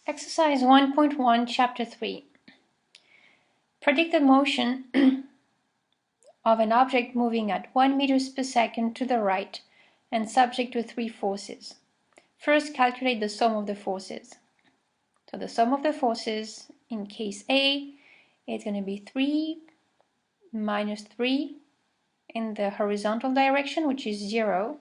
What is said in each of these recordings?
Exercise 1.1, Chapter 3. Predict the motion of an object moving at 1 meters per second to the right and subject to 3 forces. First, calculate the sum of the forces. So the sum of the forces in case A is going to be 3 minus 3 in the horizontal direction, which is 0,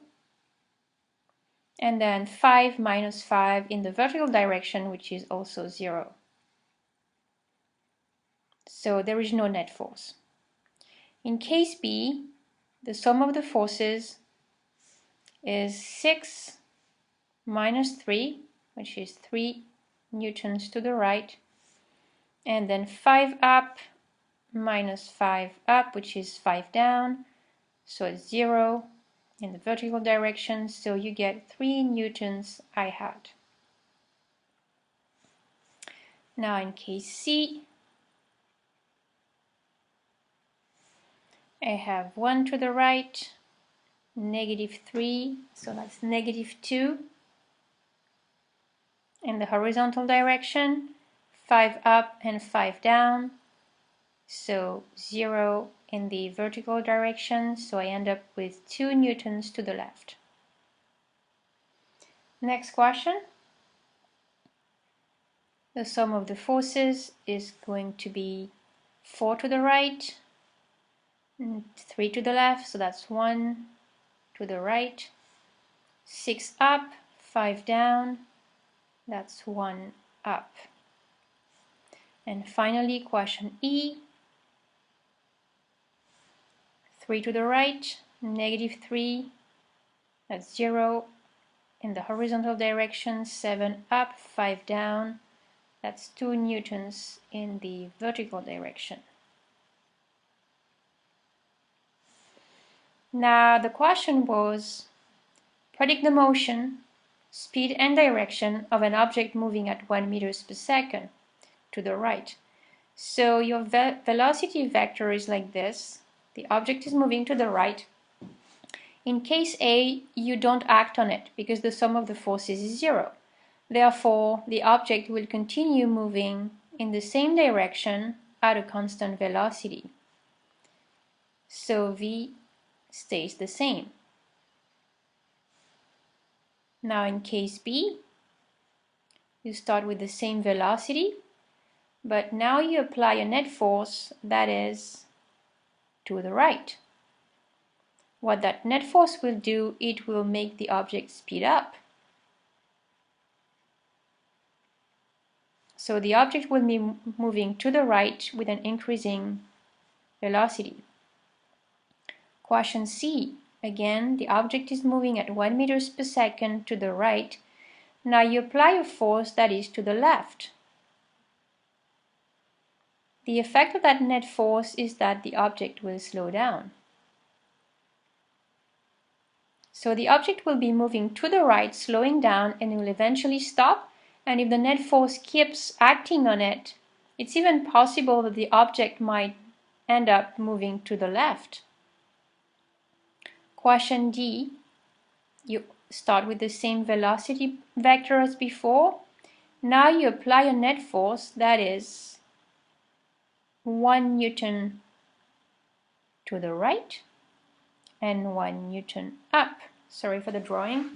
and then 5 minus 5 in the vertical direction, which is also 0. So there is no net force. In case B, the sum of the forces is 6 minus 3, which is 3 newtons to the right, and then 5 up minus 5 up, which is 5 down, so it's 0 in the vertical direction, so you get 3 newtons I hat. Now in case C, I have 1 to the right, negative 3, so that's negative 2 in the horizontal direction, 5 up and 5 down, so 0 in the vertical direction, so I end up with 2 newtons to the left. Next question. The sum of the forces is going to be 4 to the right, and 3 to the left, so that's 1 to the right, 6 up, 5 down, that's 1 up. And finally, question E, 3 to the right, negative 3, that's 0 in the horizontal direction, 7 up, 5 down, that's 2 newtons in the vertical direction. Now the question was, predict the motion, speed and direction of an object moving at 1 meters per second to the right. So your velocity vector is like this. The object is moving to the right. In case A, you don't act on it because the sum of the forces is 0. Therefore, the object will continue moving in the same direction at a constant velocity. So V stays the same. Now in case B, you start with the same velocity, but now you apply a net force that is to the right. What that net force will do, it will make the object speed up. So the object will be moving to the right with an increasing velocity. Question C. Again, the object is moving at 1 meters per second to the right. Now you apply a force that is to the left. The effect of that net force is that the object will slow down. So the object will be moving to the right, slowing down, and will eventually stop. And if the net force keeps acting on it, it's even possible that the object might end up moving to the left. Question D, you start with the same velocity vector as before. Now you apply a net force that is 1 Newton to the right and 1 Newton up. Sorry for the drawing.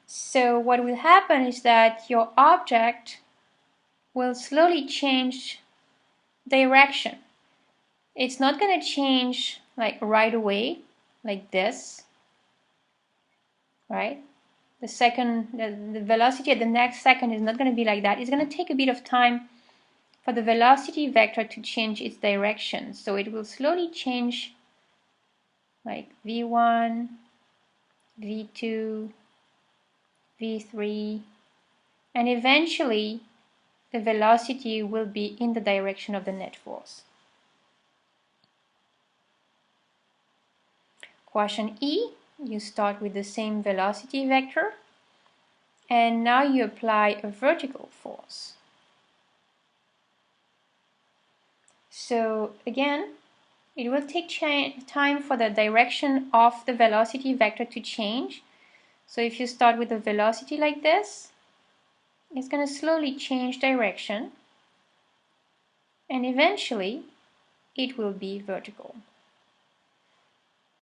So what will happen is that your object will slowly change direction. It's not going to change like right away, like this, right? The velocity at the next second is not going to be like that. It's going to take a bit of time for the velocity vector to change its direction. So it will slowly change like v1, v2, v3, and eventually the velocity will be in the direction of the net force. Question E, you start with the same velocity vector and now you apply a vertical force. So again, it will take time for the direction of the velocity vector to change. So if you start with a velocity like this, it's going to slowly change direction, and eventually it will be vertical.